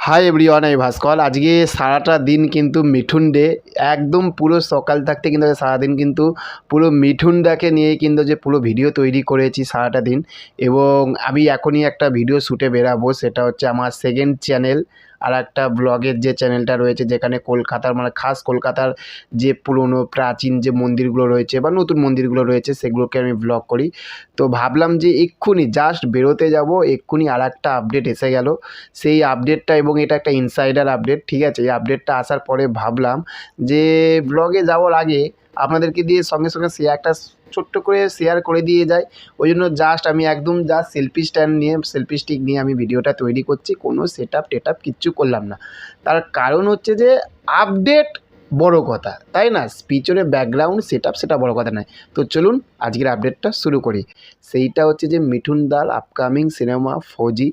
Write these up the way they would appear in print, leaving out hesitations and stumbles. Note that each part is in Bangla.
হাই এভরিওয়ান, আমি ভাস্কর। আজকে সারাটা দিন কিন্তু মিঠুন ডে। একদম পুরো সকাল থাকতে কিন্তু সারাদিন কিন্তু পুরো মিঠুনটাকে নিয়েই কিন্তু যে পুরো ভিডিও তৈরি করেছি সারাটা দিন। এবং আমি এখনই একটা ভিডিও শ্যুটে বেরাবো, সেটা হচ্ছে আমার সেকেন্ড চ্যানেল। আর একটা ব্লগের যে চ্যানেলটা রয়েছে, যেখানে কলকাতার মানে খাস কলকাতার যে পুরনো প্রাচীন যে মন্দিরগুলো রয়েছে বা নতুন মন্দিরগুলো রয়েছে সেগুলোকে আমি ব্লগ করি। তো ভাবলাম যে এক্ষুনি জাস্ট বেরোতে যাব, এক্ষুনি আর একটা আপডেট এসে গেল। সেই আপডেটটা, এবং এটা একটা ইনসাইডার আপডেট, ঠিক আছে। এই আপডেটটা আসার পরে ভাবলাম যে ব্লগে যাওয়ার আগে আপনাদেরকে দিয়ে সঙ্গে সঙ্গে একটা ছোট্ট করে শেয়ার করে দিয়ে যায়। ওই জন্য জাস্ট আমি একদম জাস্ট সেলফি স্ট্যান্ড নিয়ে, সেলফি স্টিক নিয়ে আমি ভিডিওটা তৈরি করছি। কোনো সেট আপ টেট আপ কিচ্ছু করলাম না। তার কারণ হচ্ছে যে আপডেট বড় কথা, তাই না? পিছনে ব্যাকগ্রাউন্ড সেট আপ সেটা বড় কথা নয়। তো চলুন আজকের আপডেটটা শুরু করি। সেইটা হচ্ছে যে মিঠুন দার আপকামিং সিনেমা ফৌজি,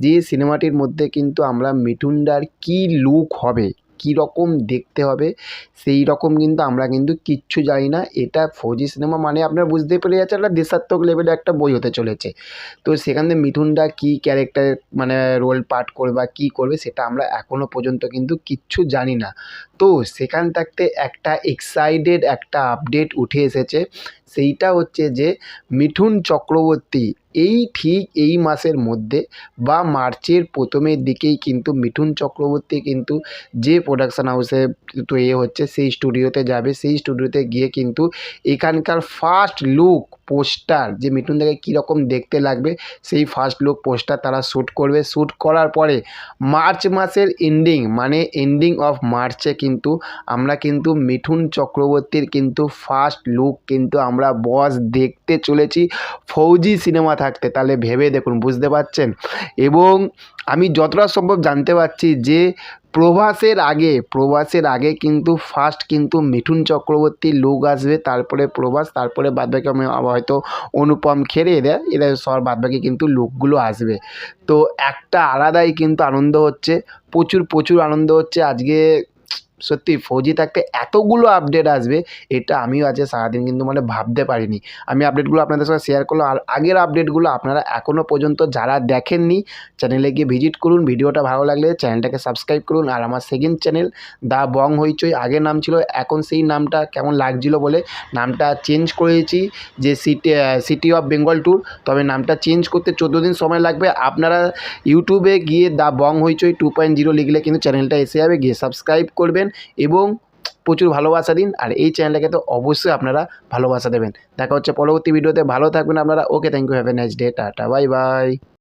যে সিনেমাটির মধ্যে কিন্তু আমরা মিঠুনদার কী লুক হবে, কী রকম দেখতে হবে, সেই রকম কিন্তু আমরা কিন্তু কিচ্ছু জানি না। এটা ফৌজি সিনেমা মানে আপনারা বুঝতেই পেরে যাচ্ছেন, একটা দেশাত্মক লেভেলে একটা বই হতে চলেছে। তো সেখানে মিঠুনদা কী ক্যারেক্টার মানে রোল পার্ট করবে বা কী করবে সেটা আমরা এখনও পর্যন্ত কিন্তু কিচ্ছু জানি না। তো সেখান থাকতে একটা এক্সাইটেড একটা আপডেট উঠে এসেছে। সেইটা হচ্ছে যে মিঠুন চক্রবর্তী ঠিক এই মাসের মধ্যে বা মার্চের প্রথমের দিকেই কিন্তু মিঠুন চক্রবর্তী কিন্তু যে প্রোডাকশান হাউসে তো হচ্ছে সেই স্টুডিওতে যাবে। সেই স্টুডিওতে গিয়ে কিন্তু এখানকার ফার্স্ট লুক পোস্টার, যে মিঠুনদাকে কীরকম দেখতে লাগবে সেই ফার্স্ট লুক পোস্টার তারা শ্যুট করবে। শ্যুট করার পরে মার্চ মাসের এন্ডিং মানে এন্ডিং অফ মার্চে কিন্তু আমরা কিন্তু মিঠুন চক্রবর্তীর কিন্তু ফার্স্ট লুক কিন্তু আমরা বস দেখতে চলেছি ফৌজি সিনেমা থাকতে। তাহলে ভেবে দেখুন, বুঝতে পারছেন। এবং আমি যতটা সম্ভব জানতে পারছি যে প্রভাসের আগে কিন্তু ফার্স্ট কিন্তু মিঠুন চক্রবর্তীর লুক আসবে, তারপরে প্রভাস, তারপরে বাদবাকি আমি হয়তো অনুপম খেরে এরা সব বাদবাকি কিন্তু লুকগুলো আসবে। তো একটা আলাদাই কিন্তু আনন্দ হচ্ছে, প্রচুর আনন্দ হচ্ছে আজকে। সত্যি ফৌজি থাকতে এতগুলো আপডেট আসবে এটা আমিও আজকে সারাদিন কিন্তু মানে ভাবতে পারিনি। আমি আপডেটগুলো আপনাদের সঙ্গে শেয়ার করলাম। আর আগের আপডেটগুলো আপনারা এখনও পর্যন্ত যারা দেখেননি চ্যানেলে গিয়ে ভিজিট করুন। ভিডিওটা ভালো লাগলে চ্যানেলটাকে সাবস্ক্রাইব করুন। আর আমার সেকেন্ড চ্যানেল দ্য বং হইচই, আগের নাম ছিল, এখন সেই নামটা কেমন লাগছিল বলে নামটা চেঞ্জ করেছি, যে সিটি অফ বেঙ্গল ট্যুর। তবে নামটা চেঞ্জ করতে 14 দিন সময় লাগবে। আপনারা ইউটিউবে গিয়ে দ্য বং হইচই 2.0 লিখলে কিন্তু চ্যানেলটা এসে যাবে, গিয়ে সাবস্ক্রাইব করবেন এবং প্রচুর ভালোবাসা দিন। আর এই চ্যানেলটাকে তো অবশ্যই আপনারা ভালোবাসা দেবেন। দেখা হচ্ছে পরবর্তী ভিডিওতে। ভালো থাকবেন আপনারা। Okay, thank you, have a nice day, tata, bye by.